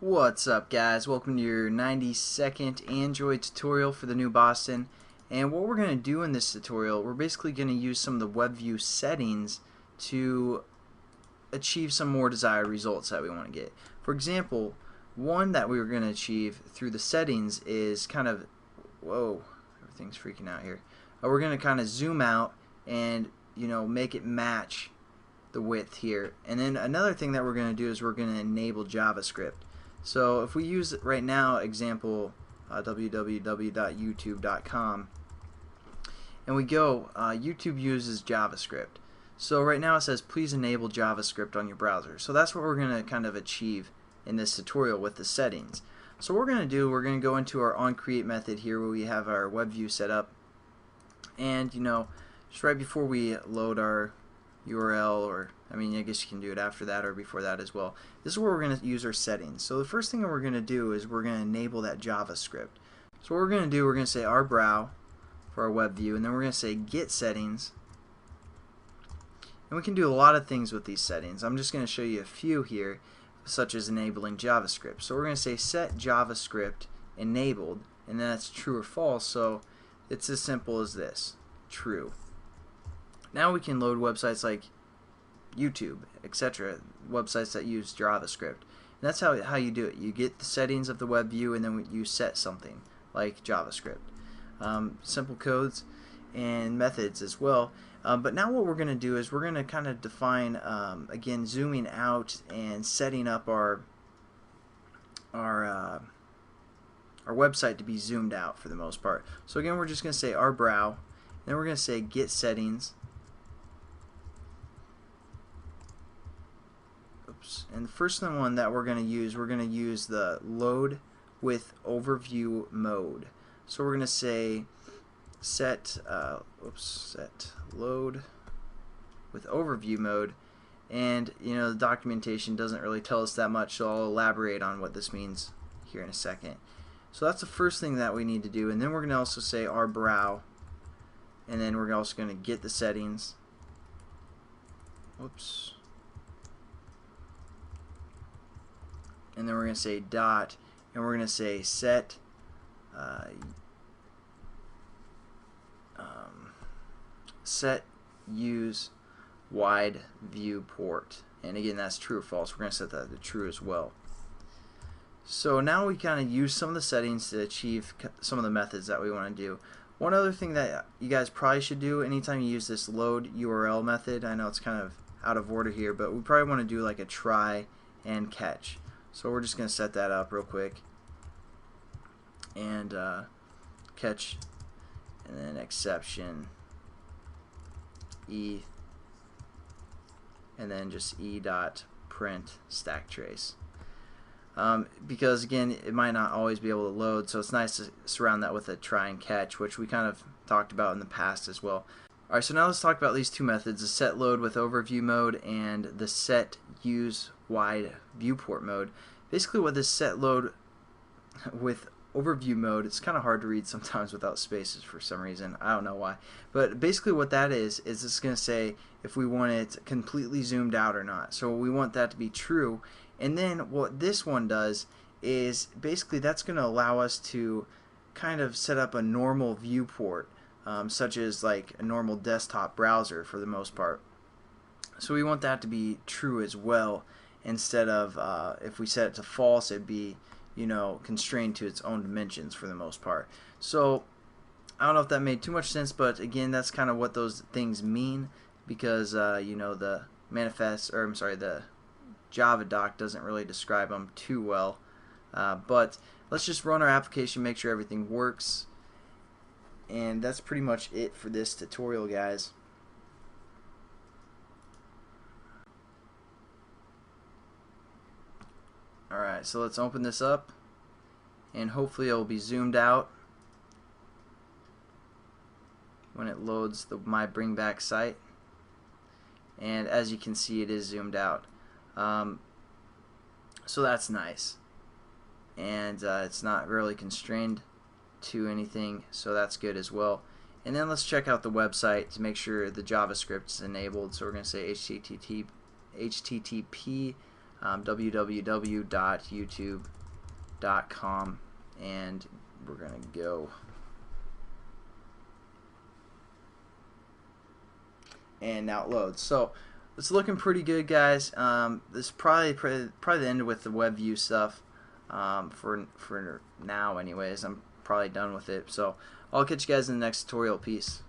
What's up, guys? Welcome to your 90-second Android tutorial for the new Boston. And what we're going to do in this tutorial, we're basically going to use some of the WebView settings to achieve some more desired results that we want to get. For example, one that we were going to achieve through the settings is kind of, whoa, everything's freaking out here. We're going to kind of zoom out and, make it match the width here. And then another thing that we're going to do is we're going to enable JavaScript. So if we use right now example www.youtube.com and we go, YouTube uses JavaScript. So right now it says please enable JavaScript on your browser. So that's what we're going to kind of achieve in this tutorial with the settings. So what we're going to do, we're going to go into our onCreate method here where we have our WebView set up, and just right before we load our URL, or I guess you can do it after that or before that as well. This is where we're going to use our settings. So the first thing that we're going to do is we're going to enable that JavaScript. So what we're going to do, we're going to say our brow for our web view, and then we're going to say get settings. And we can do a lot of things with these settings. I'm just going to show you a few here, such as enabling JavaScript. So we're going to say set JavaScript enabled, and that's true or false. So it's as simple as this, true. Now we can load websites like YouTube, etc., websites that use JavaScript. And that's how you do it. You get the settings of the web view, and then you set something like JavaScript. Simple codes and methods as well. But now what we're going to do is we're going to kind of define, again, zooming out and setting up our website to be zoomed out for the most part. So again, we're just going to say our brow, and then we're going to say get settings. And the first one that we're going to use the load with overview mode. So we're going to say set load with overview mode, and the documentation doesn't really tell us that much, so I'll elaborate on what this means here in a second. So that's the first thing that we need to do, and then we're going to also say our brow, and then we're also going to get the settings. And then we're going to say dot, and we're going to say set set use wide viewport, and again that's true or false. We're going to set that to true as well. So now we kind of use some of the settings to achieve some of the methods that we want to do. One other thing that you guys probably should do anytime you use this load URL method, I know it's kind of out of order here, but we probably want to do like a try and catch. So we're just going to set that up real quick, and catch, and then exception E, and then just E dot print stack trace. Because again, it might not always be able to load, so it's nice to surround that with a try and catch, which we kind of talked about in the past as well. Alright, so now let's talk about these two methods, the set load with overview mode and the set use wide viewport mode. Basically what this set load with overview mode, it's kind of hard to read sometimes without spaces for some reason. I don't know why. But basically what that is it's going to say if we want it completely zoomed out or not. So we want that to be true. And then what this one does is basically that's going to allow us to kind of set up a normal viewport, such as like a normal desktop browser for the most part. So we want that to be true as well, instead of if we set it to false, it'd be constrained to its own dimensions for the most part. So I don't know if that made too much sense, but again, that's kind of what those things mean, because the manifest, or I'm sorry, the Java doc doesn't really describe them too well. But let's just run our application, make sure everything works, and that's pretty much it for this tutorial, guys. Alright, so let's open this up, and hopefully it will be zoomed out when it loads the My Bring Back site. And as you can see, it is zoomed out. So that's nice. And it's not really constrained to anything, so that's good as well. And then let's check out the website to make sure the JavaScript is enabled. So we're going to say HTTP www.youtube.com, and we're gonna go and now it loads. So it's looking pretty good, guys. This is probably the end with the WebView stuff for now anyways. I'm probably done with it, so I'll catch you guys in the next tutorial. Peace.